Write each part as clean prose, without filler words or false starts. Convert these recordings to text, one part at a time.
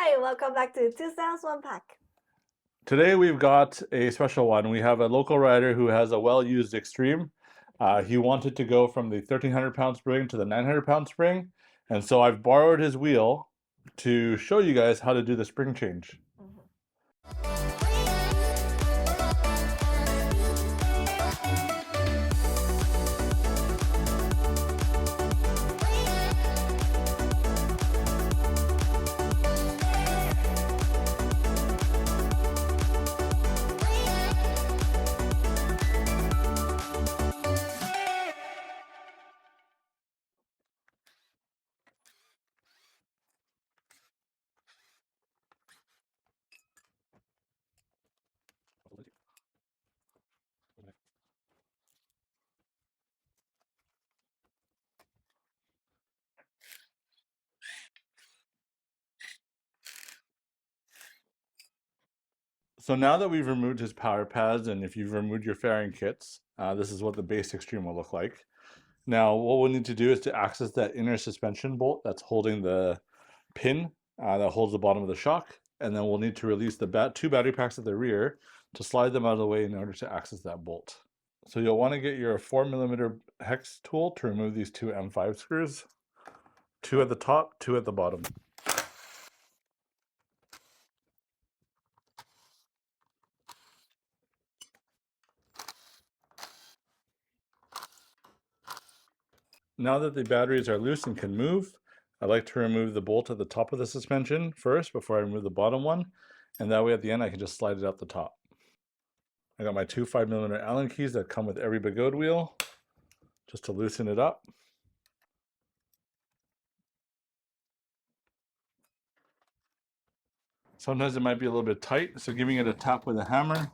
Hi, welcome back to 2 Sounds 1 Pack. Today we've got a special one. We have a local rider who has a well-used Extreme. He wanted to go from the 1,300-pound spring to the 900-pound spring, and so I've borrowed his wheel to show you guys how to do the spring change. So now that we've removed his power pads, and if you've removed your fairing kits, this is what the base Extreme will look like. Now what we'll need to do is to access that inner suspension bolt that's holding the pin that holds the bottom of the shock, and then we'll need to release the two battery packs at the rear to slide them out of the way in order to access that bolt. So you'll want to get your 4mm hex tool to remove these two M5 screws, 2 at the top, 2 at the bottom. Now that the batteries are loose and can move, I like to remove the bolt at the top of the suspension first before I remove the bottom one, and that way at the end I can just slide it out the top. I got my 2 5mm Allen keys that come with every Begode wheel, just to loosen it up. Sometimes it might be a little bit tight, so giving it a tap with a hammer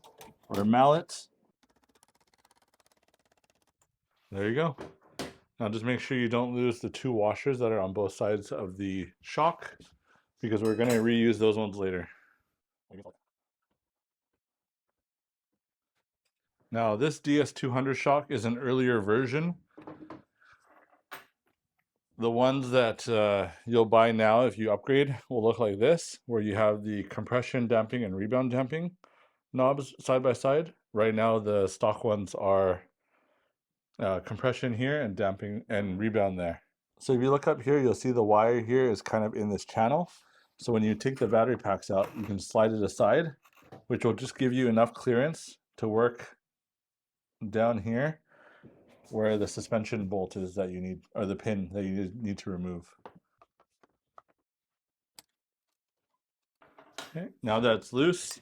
or a mallet. There you go. Now just make sure you don't lose the 2 washers that are on both sides of the shock, because we're going to reuse those ones later. Now this DS200 shock is an earlier version. The ones that you'll buy now if you upgrade will look like this, where you have the compression damping and rebound damping knobs side by side. Right now the stock ones are compression here and damping and rebound there. So if you look up here, you'll see the wire here is kind of in this channel. So when you take the battery packs out, you can slide it aside, which will just give you enough clearance to work down here where the suspension bolt is that you need, or the pin that you need to remove. Okay, now that it's loose,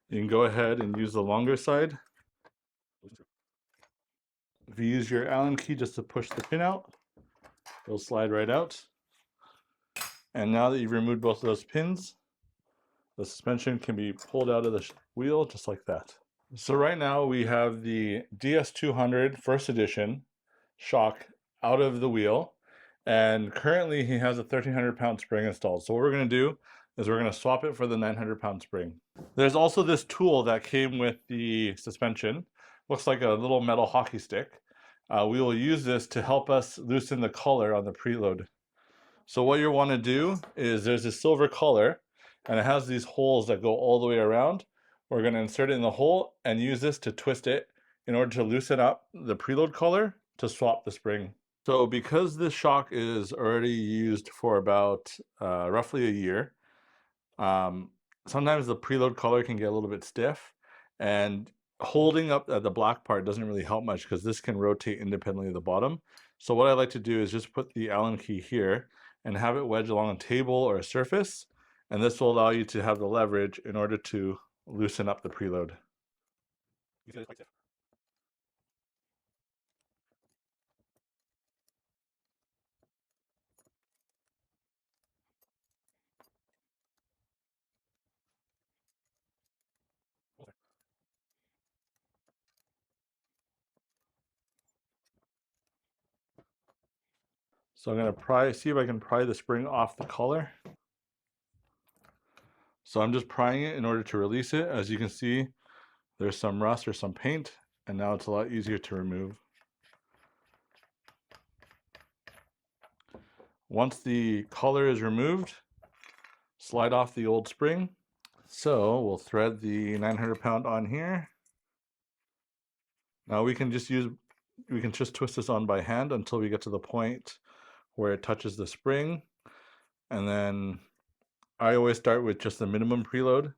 you can go ahead and use the longer side. If you use your Allen key just to push the pin out, it'll slide right out. And now that you've removed both of those pins, the suspension can be pulled out of the wheel just like that. So right now we have the DS200 first edition shock out of the wheel, and currently he has a 1,300-pound spring installed. So what we're going to do is we're going to swap it for the 900-pound spring. There's also this tool that came with the suspension. Looks like a little metal hockey stick. We will use this to help us loosen the collar on the preload. So what you want to do is there's a silver collar, and it has these holes that go all the way around. We're going to insert it in the hole and use this to twist it in order to loosen up the preload collar to swap the spring. So because this shock is already used for about roughly a year, sometimes the preload collar can get a little bit stiff, and holding up the black part doesn't really help much because this can rotate independently of the bottom. So what I like to do is just put the Allen key here and have it wedge along a table or a surface, and this will allow you to have the leverage in order to loosen up the preload. So I'm going to see if I can pry the spring off the collar. So I'm just prying it in order to release it. As you can see, there's some rust or some paint, and now it's a lot easier to remove. Once the collar is removed, slide off the old spring. So we'll thread the 900-pound on here. Now we can just twist this on by hand until we get to the point where it touches the spring. And then I always start with just the minimum preload,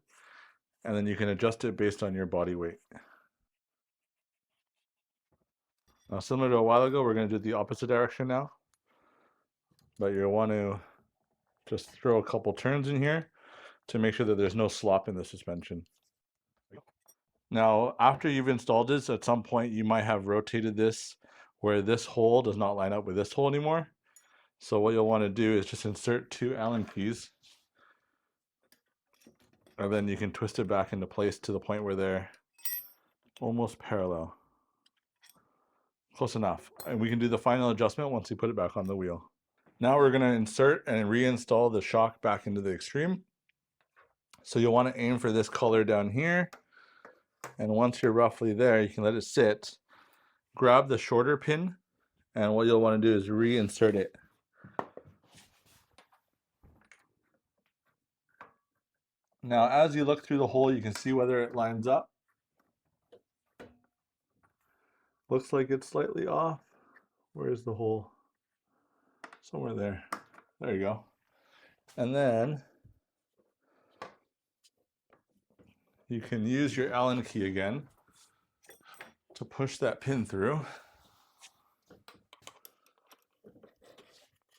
and then you can adjust it based on your body weight. Now, similar to a while ago, we're going to do the opposite direction now. But you'll want to just throw a couple turns in here to make sure that there's no slop in the suspension. Now, after you've installed this, at some point you might have rotated this where this hole does not line up with this hole anymore. So what you'll want to do is just insert 2 Allen keys, and then you can twist it back into place to the point where they're almost parallel. Close enough. And we can do the final adjustment once we put it back on the wheel. Now we're going to insert and reinstall the shock back into the extreme. So you'll want to aim for this color down here. And once you're roughly there, you can let it sit. Grab the shorter pin, and what you'll want to do is reinsert it. Now, as you look through the hole, you can see whether it lines up. Looks like it's slightly off. Where's the hole? Somewhere there. There you go. And then you can use your Allen key again to push that pin through.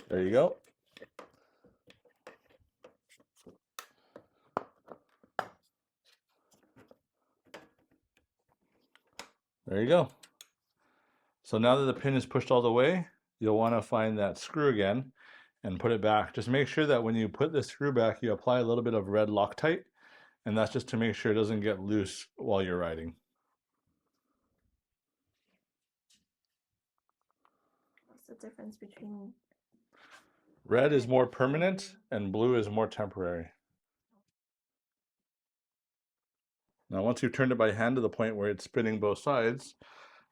There you go. There you go. So now that the pin is pushed all the way, you'll want to find that screw again and put it back. Just make sure that when you put the screw back, you apply a little bit of red Loctite, and that's just to make sure it doesn't get loose while you're riding. What's the difference between? Red is more permanent and blue is more temporary. Now once you've turned it by hand to the point where it's spinning both sides,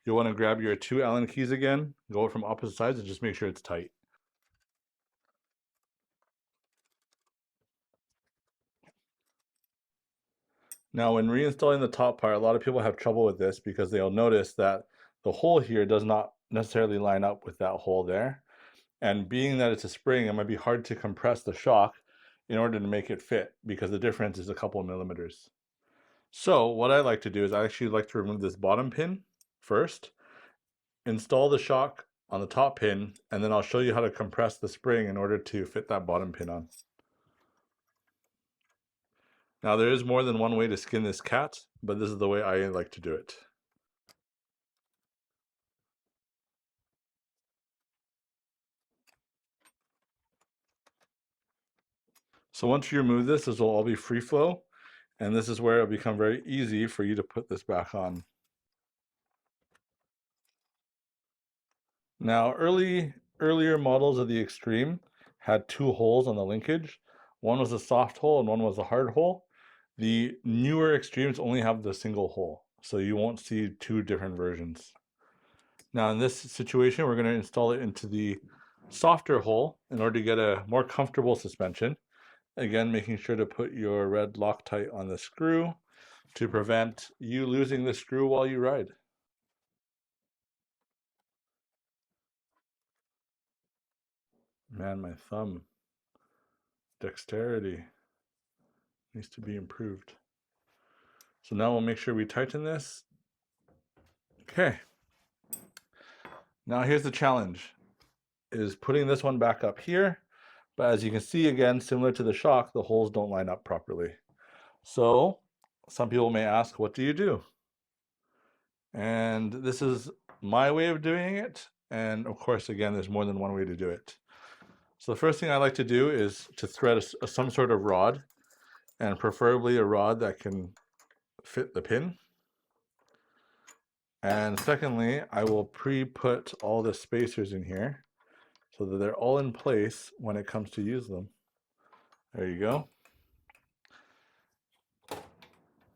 you'll want to grab your 2 Allen keys again, go from opposite sides, and just make sure it's tight. Now when reinstalling the top part, a lot of people have trouble with this because they'll notice that the hole here does not necessarily line up with that hole there. And being that it's a spring, it might be hard to compress the shock in order to make it fit because the difference is a couple of millimeters. So what I like to do is I actually like to remove this bottom pin first, install the shock on the top pin, and then I'll show you how to compress the spring in order to fit that bottom pin on. Now there is more than one way to skin this cat, but this is the way I like to do it. So once you remove this, this will all be free flow, and this is where it'll become very easy for you to put this back on. Now earlier models of the Extreme had 2 holes on the linkage. One was a soft hole and one was a hard hole. The newer Extremes only have the single hole, so you won't see 2 different versions. Now in this situation, we're going to install it into the softer hole in order to get a more comfortable suspension. Again, making sure to put your red Loctite on the screw to prevent you losing the screw while you ride. Man, my thumb dexterity needs to be improved. So now we'll make sure we tighten this. Okay. Now here's the challenge, is putting this one back up here. But as you can see, again, similar to the shock, the holes don't line up properly. So some people may ask, what do you do? And this is my way of doing it. And of course, again, there's more than one way to do it. So the first thing I like to do is to thread some sort of rod, and preferably a rod that can fit the pin. And secondly, I will pre-put all the spacers in here so that they're all in place when it comes to use them. There you go.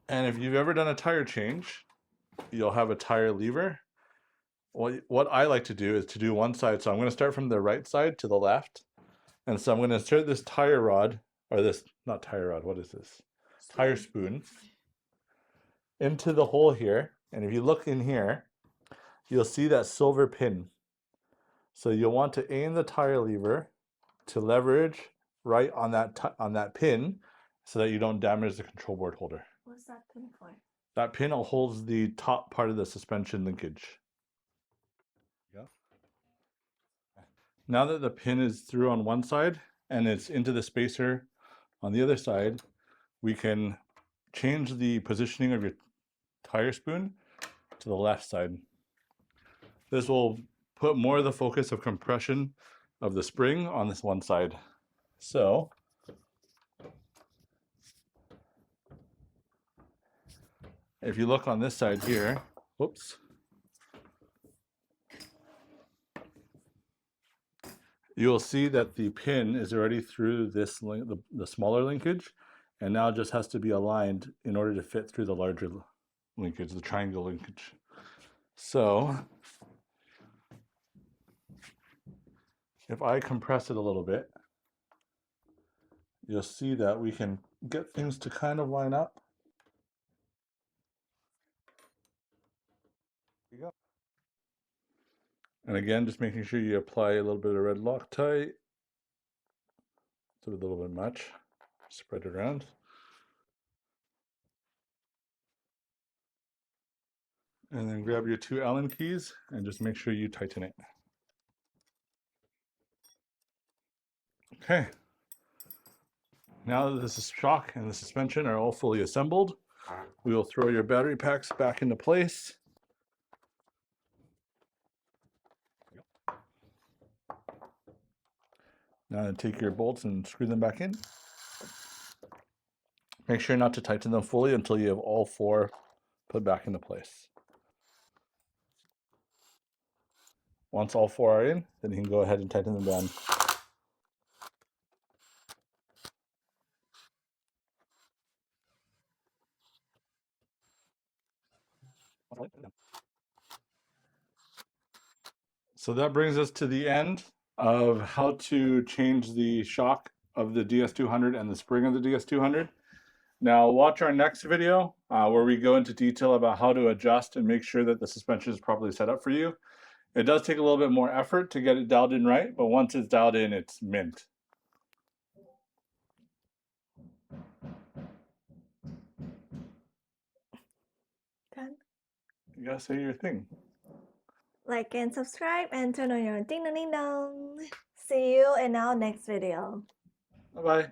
And if you've ever done a tire change, you'll have a tire lever. What I like to do is to do one side. So I'm going to start from the right side to the left. And so I'm going to insert this tire rod or this, not tire rod, what is this? Tire spoon into the hole here. And if you look in here, you'll see that silver pin. So you'll want to aim the tire lever to leverage right on that pin so that you don't damage the control board holder. What's that pin for? That pin holds the top part of the suspension linkage. Yeah. Now that the pin is through on one side and it's into the spacer on the other side, we can change the positioning of your tire spoon to the left side. This will put more of the focus of compression of the spring on this one side. So if you look on this side here, whoops, you'll see that the pin is already through this the smaller linkage, and now it just has to be aligned in order to fit through the larger linkage, the triangle linkage. So if I compress it a little bit, you'll see that we can get things to kind of line up. There you go. And again, just making sure you apply a little bit of red Loctite. It's a little bit much. Spread it around. And then grab your 2 Allen keys and just make sure you tighten it. Okay. Now that the shock and the suspension are all fully assembled, we will throw your battery packs back into place. Now take your bolts and screw them back in. Make sure not to tighten them fully until you have all 4 put back into place. Once all 4 are in, then you can go ahead and tighten them down. So that brings us to the end of how to change the shock of the DS200 and the spring of the DS200. Now watch our next video where we go into detail about how to adjust and make sure that the suspension is properly set up for you. It does take a little bit more effort to get it dialed in right, but once it's dialed in, it's mint. Done. You gotta say your thing. Like and subscribe and turn on your ding dong ding dong. See you in our next video. Bye-bye.